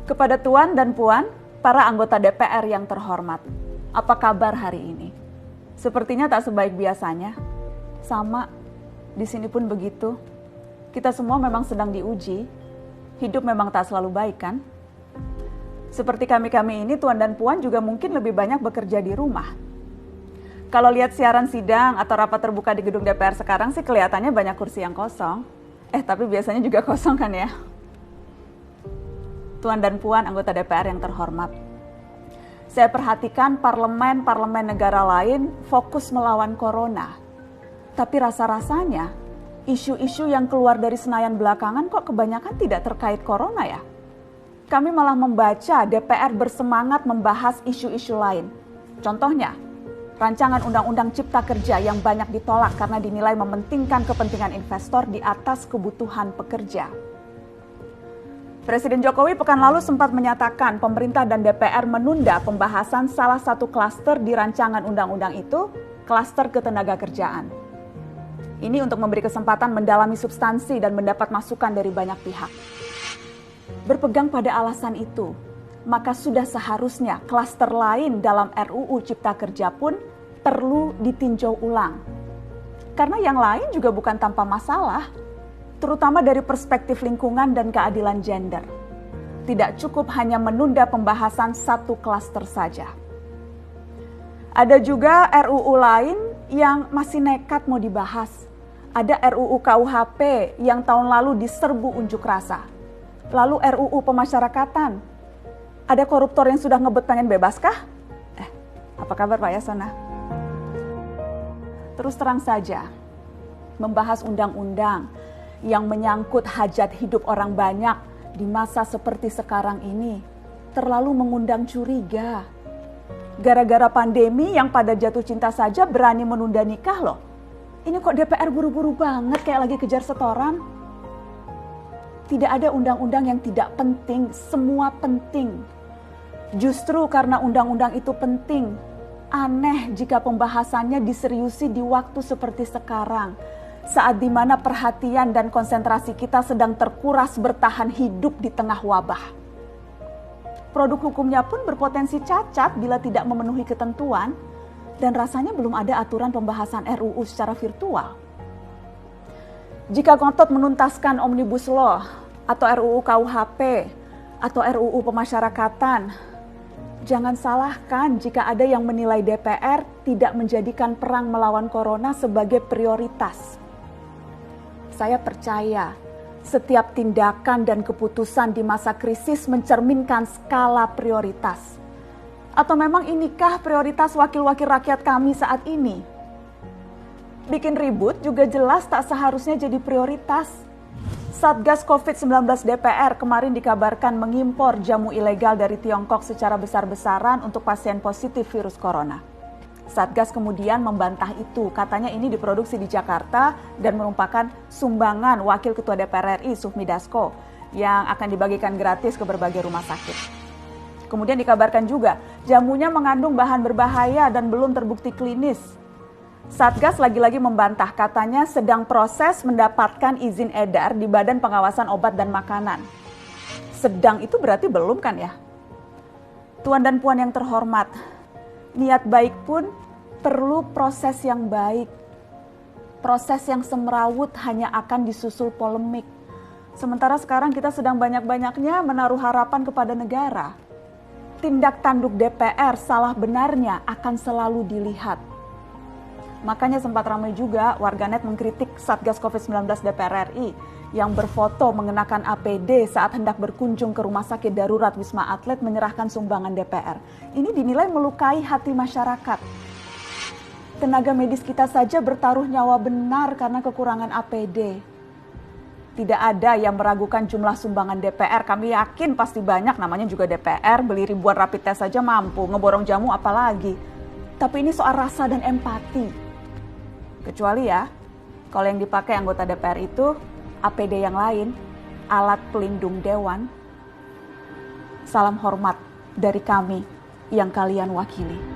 Kepada Tuan dan Puan, para anggota DPR yang terhormat, apa kabar hari ini? Sepertinya tak sebaik biasanya. Sama, di sini pun begitu. Kita semua memang sedang diuji. Hidup memang tak selalu baik, kan? Seperti kami-kami ini, Tuan dan Puan juga mungkin lebih banyak bekerja di rumah. Kalau lihat siaran sidang atau rapat terbuka di gedung DPR sekarang sih kelihatannya banyak kursi yang kosong. Tapi biasanya juga kosong kan ya? Tuan dan Puan anggota DPR yang terhormat. Saya perhatikan parlemen-parlemen negara lain fokus melawan corona. Tapi rasa-rasanya isu-isu yang keluar dari Senayan belakangan kok kebanyakan tidak terkait corona ya? Kami malah membaca DPR bersemangat membahas isu-isu lain. Contohnya, rancangan Undang-Undang Cipta Kerja yang banyak ditolak karena dinilai mementingkan kepentingan investor di atas kebutuhan pekerja. Presiden Jokowi pekan lalu sempat menyatakan pemerintah dan DPR menunda pembahasan salah satu klaster di rancangan undang-undang itu, klaster ketenagakerjaan. Ini untuk memberi kesempatan mendalami substansi dan mendapat masukan dari banyak pihak. Berpegang pada alasan itu, maka sudah seharusnya klaster lain dalam RUU Cipta Kerja pun perlu ditinjau ulang. Karena yang lain juga bukan tanpa masalah, terutama dari perspektif lingkungan dan keadilan gender. Tidak cukup hanya menunda pembahasan satu klaster saja. Ada juga RUU lain yang masih nekat mau dibahas. Ada RUU KUHP yang tahun lalu diserbu unjuk rasa. Lalu RUU pemasyarakatan. Ada koruptor yang sudah ngebet pengen bebas kah? Apa kabar Pak Yasona? Terus terang saja, membahas undang-undang yang menyangkut hajat hidup orang banyak di masa seperti sekarang ini terlalu mengundang curiga. Gara-gara pandemi yang pada jatuh cinta saja berani menunda nikah loh. Ini kok DPR buru-buru banget kayak lagi kejar setoran? Tidak ada undang-undang yang tidak penting, semua penting. Justru karena undang-undang itu penting, aneh jika pembahasannya diseriusi di waktu seperti sekarang. Saat dimana perhatian dan konsentrasi kita sedang terkuras bertahan hidup di tengah wabah. Produk hukumnya pun berpotensi cacat bila tidak memenuhi ketentuan dan rasanya belum ada aturan pembahasan RUU secara virtual. Jika ngotot menuntaskan Omnibus Law atau RUU KUHP atau RUU pemasyarakatan, jangan salahkan jika ada yang menilai DPR tidak menjadikan perang melawan corona sebagai prioritas. Saya percaya setiap tindakan dan keputusan di masa krisis mencerminkan skala prioritas. Atau memang inikah prioritas wakil-wakil rakyat kami saat ini? Bikin ribut juga jelas tak seharusnya jadi prioritas. Satgas COVID-19 DPR kemarin dikabarkan mengimpor jamu ilegal dari Tiongkok secara besar-besaran untuk pasien positif virus corona. Satgas kemudian membantah itu, katanya ini diproduksi di Jakarta dan merupakan sumbangan Wakil Ketua DPR RI Sufmi Dasko yang akan dibagikan gratis ke berbagai rumah sakit. Kemudian dikabarkan juga jamunya mengandung bahan berbahaya dan belum terbukti klinis. Satgas lagi-lagi membantah, katanya sedang proses mendapatkan izin edar di Badan Pengawasan Obat dan Makanan. Sedang itu berarti belum kan ya? Tuan dan Puan yang terhormat, niat baik pun perlu proses yang baik. Proses yang semrawut hanya akan disusul polemik. Sementara sekarang kita sedang banyak-banyaknya menaruh harapan kepada negara. Tindak tanduk DPR salah benarnya akan selalu dilihat. Makanya sempat ramai juga warganet mengkritik Satgas COVID-19 DPR RI yang berfoto mengenakan APD saat hendak berkunjung ke rumah sakit darurat Wisma Atlet menyerahkan sumbangan DPR. Ini dinilai melukai hati masyarakat. Tenaga medis kita saja bertaruh nyawa benar karena kekurangan APD. Tidak ada yang meragukan jumlah sumbangan DPR. Kami yakin pasti banyak, namanya juga DPR, beli ribuan rapid test saja mampu, ngeborong jamu apalagi. Tapi ini soal rasa dan empati. Kecuali ya, kalau yang dipakai anggota DPR itu APD yang lain, alat pelindung dewan. Salam hormat dari kami yang kalian wakili.